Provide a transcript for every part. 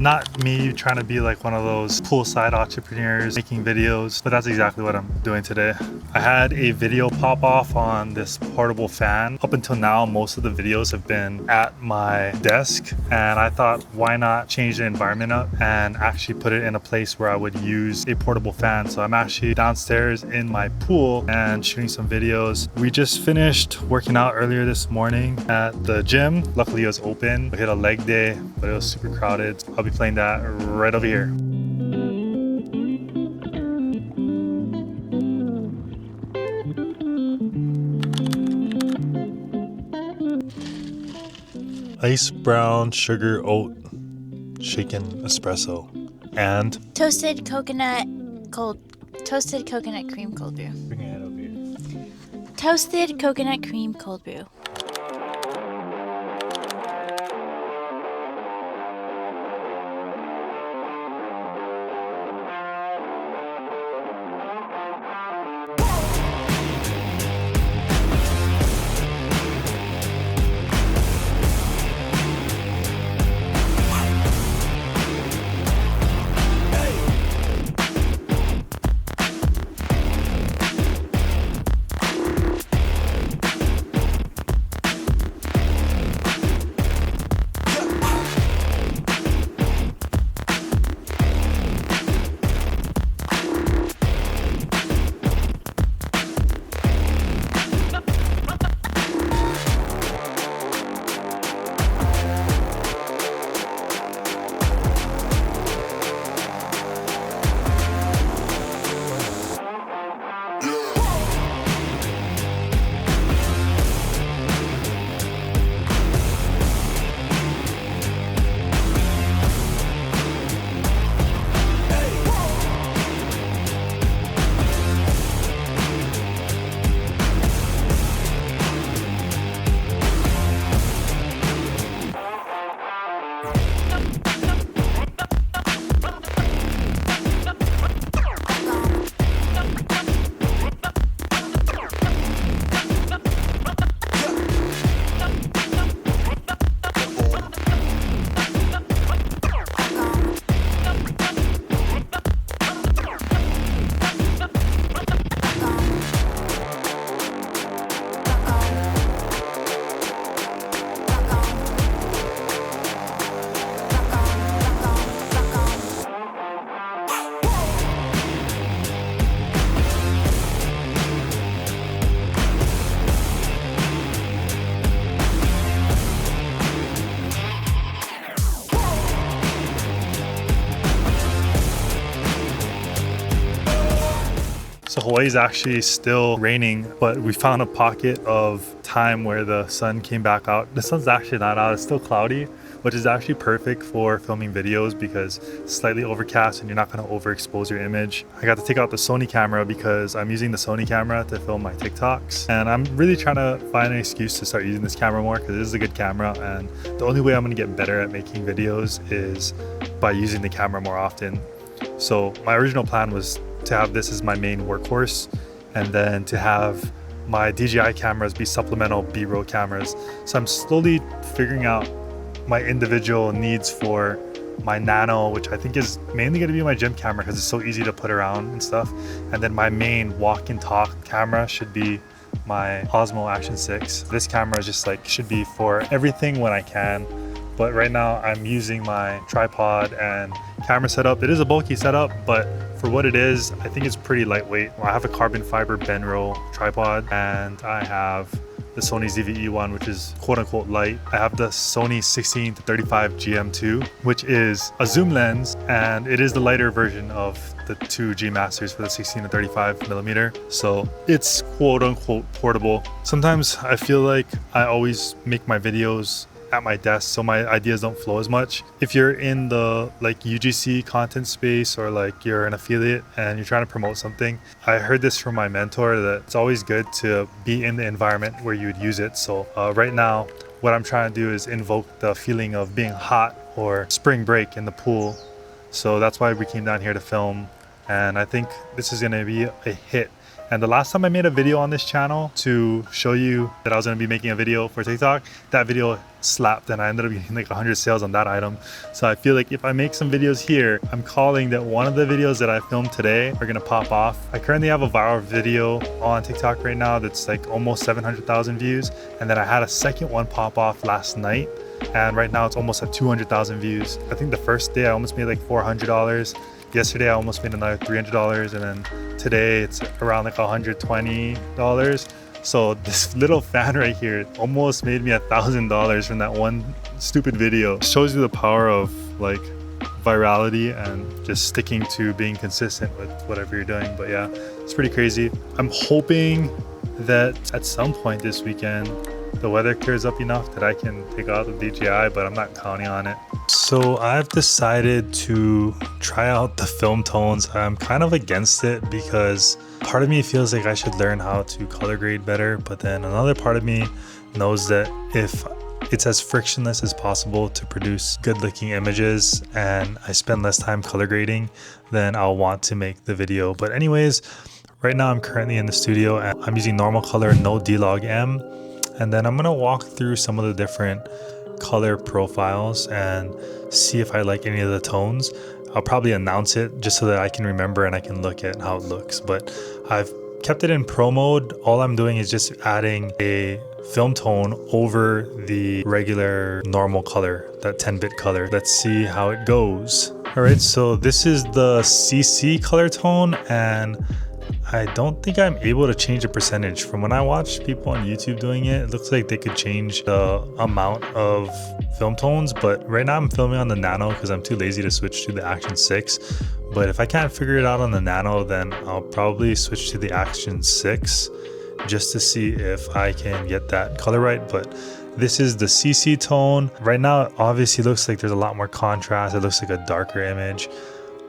Not me trying to be like one of those poolside entrepreneurs making videos, but that's exactly what I'm doing today. I had a video pop off on this portable fan. Up until now, most of the videos have been at my desk, and I thought, why not change the environment up and actually put it in a place where I would use a portable fan. So I'm actually downstairs in my pool and shooting some videos. We just finished working out earlier this morning at the gym. Luckily it was open. We hit a leg day, but it was super crowded. I'll be playing that right over here. Ice brown sugar oat shaken espresso and toasted coconut cream cold brew. Bring your head over here. Toasted coconut cream cold brew. So Hawaii's actually still raining, but we found a pocket of time where the sun came back out. The sun's actually not out, it's still cloudy, which is actually perfect for filming videos because it's slightly overcast and you're not going to overexpose your image. I got to take out the Sony camera because I'm using the Sony camera to film my TikToks, and I'm really trying to find an excuse to start using this camera more because this is a good camera, and the only way I'm going to get better at making videos is by using the camera more often. So my original plan was to have this as my main workhorse, and then to have my DJI cameras be supplemental B-roll cameras. So I'm slowly figuring out my individual needs for my Nano, which I think is mainly going to be my gym camera because it's so easy to put around and stuff. And then my main walk and talk camera should be my Osmo Action 6. This camera is just like should be for everything when I can. But right now I'm using my tripod and camera setup. It is a bulky setup, but for what it is, I think it's pretty lightweight. I have a carbon fiber Benro tripod, and I have the Sony ZV-E one, which is quote unquote light. I have the Sony 16-35 GM2, which is a zoom lens, and it is the lighter version of the two G Masters for the 16-35mm. So it's quote unquote portable. Sometimes I feel like I always make my videos at my desk so my ideas don't flow as much. If you're in the like UGC content space, or like you're an affiliate and you're trying to promote something, I heard this from my mentor that it's always good to be in the environment where you would use it. So right now what I'm trying to do is invoke the feeling of being hot or spring break in the pool. So that's why we came down here to film, and I think this is going to be a hit. And the last time I made a video on this channel to show you that I was going to be making a video for TikTok, that video slapped and I ended up getting like 100 sales on that item. So I feel like if I make some videos here, I'm calling that one of the videos that I filmed today are going to pop off. I currently have a viral video on TikTok right now that's like almost 700,000 views. And then I had a second one pop off last night. And right now it's almost at 200,000 views. I think the first day I almost made like $400. Yesterday I almost made another $300, and then today it's around like $120. So this little fan right here almost made me $1,000 from that one stupid video. It shows you the power of like virality and just sticking to being consistent with whatever you're doing. But yeah, it's pretty crazy. I'm hoping that at some point this weekend the weather clears up enough that I can take out the DJI, but I'm not counting on it. So I've decided to try out the film tones. I'm kind of against it because part of me feels like I should learn how to color grade better, but then another part of me knows that if it's as frictionless as possible to produce good looking images and I spend less time color grading, then I'll want to make the video. But anyways, right now I'm currently in the studio and I'm using normal color, no D-Log M. And then I'm gonna walk through some of the different color profiles and see if I like any of the tones. I'll probably announce it just so that I can remember and I can look at how it looks. But I've kept it in pro mode. All I'm doing is just adding a film tone over the regular normal color, that 10-bit color. Let's see how it goes. All right, so this is the CC color tone, and I don't think I'm able to change the percentage. From when I watched people on YouTube doing it, it looks like they could change the amount of film tones, but right now I'm filming on the Nano because I'm too lazy to switch to the Action 6. But if I can't figure it out on the Nano, then I'll probably switch to the Action 6 just to see if I can get that color right. But this is the CC tone. Right now it obviously looks like there's a lot more contrast. It looks like a darker image.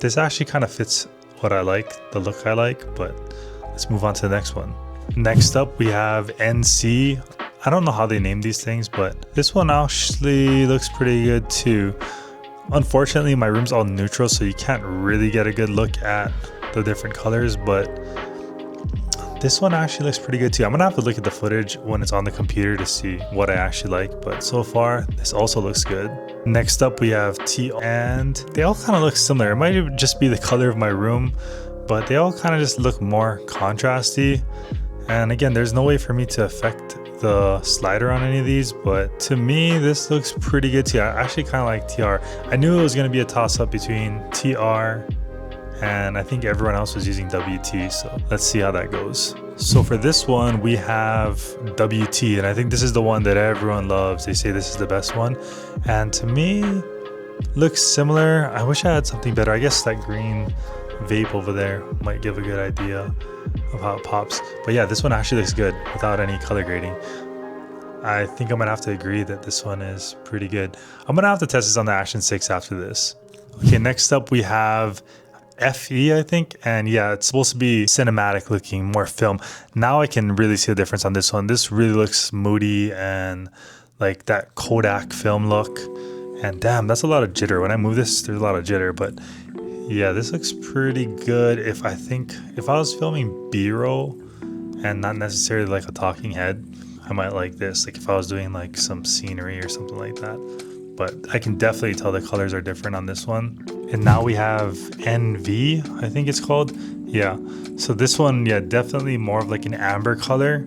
This actually kind of fits what I like, the look I like, but let's move on to the next one. Next up we have NC. I don't know how they name these things, but this one actually looks pretty good too. Unfortunately my room's all neutral, so you can't really get a good look at the different colors, but this one actually looks pretty good too. I'm gonna have to look at the footage when it's on the computer to see what I actually like, but so far this also looks good. Next up we have T, and they all kind of look similar. It might just be the color of my room, but they all kind of just look more contrasty. And again, there's no way for me to affect the slider on any of these, but to me this looks pretty good too. I actually kind of like TR. I knew it was going to be a toss-up between TR and I think everyone else was using WT, so let's see how that goes. So for this one we have WT, and I think this is the one that everyone loves. They say this is the best one, and to me looks similar. I wish I had something better. I guess that green vape over there might give a good idea of how it pops, but yeah, this one actually looks good without any color grading. I think I'm gonna have to agree that this one is pretty good. I'm gonna have to test this on the Action 6 after this. Okay, next up we have FE, I think, and yeah, it's supposed to be cinematic looking, more film. Now I can really see the difference on this one. This really looks moody and like that Kodak film look, and damn, that's a lot of jitter. When I move this, there's a lot of jitter, but yeah, this looks pretty good. If I was filming B-roll and not necessarily like a talking head, I might like this, like if I was doing like some scenery or something like that. But I can definitely tell the colors are different on this one. And now we have NV, I think it's called. Yeah, so this one, yeah, definitely more of like an amber color.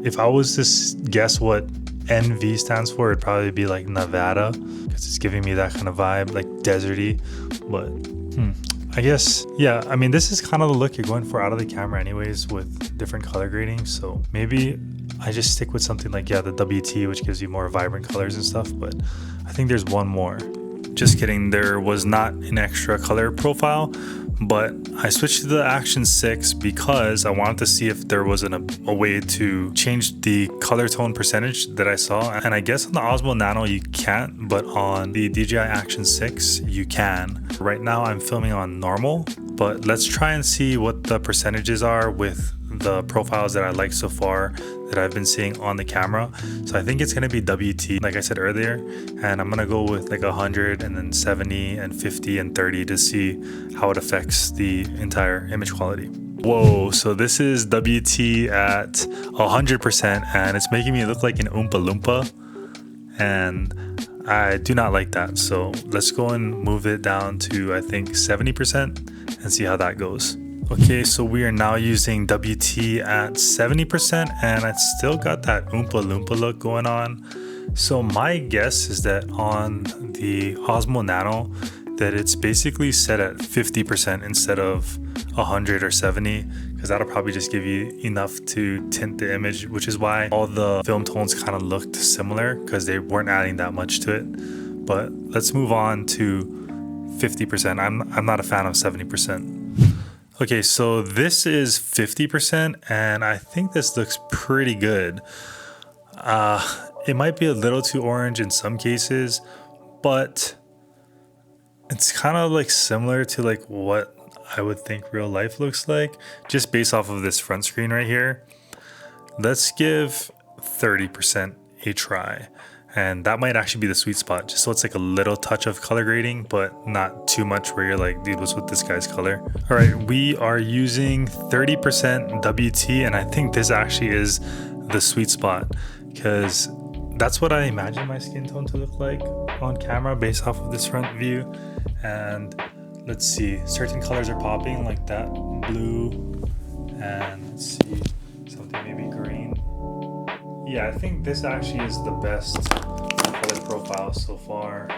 If I was to guess what NV stands for, it'd probably be like Nevada, because it's giving me that kind of vibe, like deserty. But I guess, yeah, I mean, this is kind of the look you're going for out of the camera anyways with different color grading. So maybe I just stick with something like, yeah, the WT, which gives you more vibrant colors and stuff. But I think there's one more. Just kidding, there was not an extra color profile, but I switched to the Action 6 because I wanted to see if there was a way to change the color tone percentage that I saw. And I guess on the Osmo Nano you can't, but on the DJI Action 6 you can. Right now I'm filming on normal, but let's try and see what the percentages are with the profiles that I like so far that I've been seeing on the camera. So I think it's gonna be WT, like I said earlier, and I'm gonna go with like 100 and then 70 and 50 and 30 to see how it affects the entire image quality. Whoa, so this is WT at 100% and it's making me look like an Oompa Loompa. And I do not like that. So let's go and move it down to, I think, 70% and see how that goes. Okay, so we are now using WT at 70% and it's still got that Oompa Loompa look going on. So my guess is that on the Osmo Nano that it's basically set at 50% instead of 100 or 70, because that'll probably just give you enough to tint the image, which is why all the film tones kind of looked similar, because they weren't adding that much to it. But let's move on to 50%. I'm not a fan of 70%. Okay, so this is 50% and I think this looks pretty good. It might be a little too orange in some cases, but it's kind of like similar to like what I would think real life looks like, just based off of this front screen right here. Let's give 30% a try. And that might actually be the sweet spot, just so it's like a little touch of color grading, but not too much where you're like, dude, what's with this guy's color? All right, we are using 30% WT, and I think this actually is the sweet spot, because that's what I imagine my skin tone to look like on camera based off of this front view. And let's see, certain colors are popping, like that blue, and let's see, something maybe green. Yeah, I think this actually is the best color profile so far.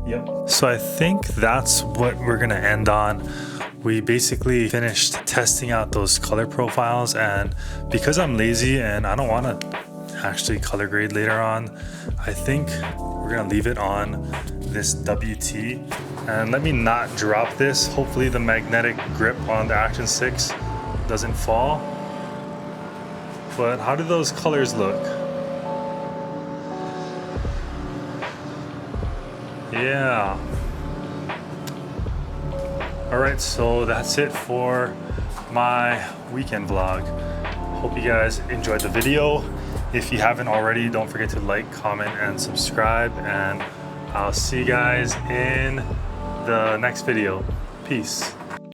Yep. So I think that's what we're gonna end on. We basically finished testing out those color profiles, and because I'm lazy and I don't wanna actually color grade later on, I think we're gonna leave it on this WT. And let me not drop this. Hopefully the magnetic grip on the Action 6 doesn't fall. But how do those colors look? Yeah. All right, so that's it for my weekend vlog. Hope you guys enjoyed the video. If you haven't already, don't forget to like, comment, and subscribe. And I'll see you guys in the next video. Peace.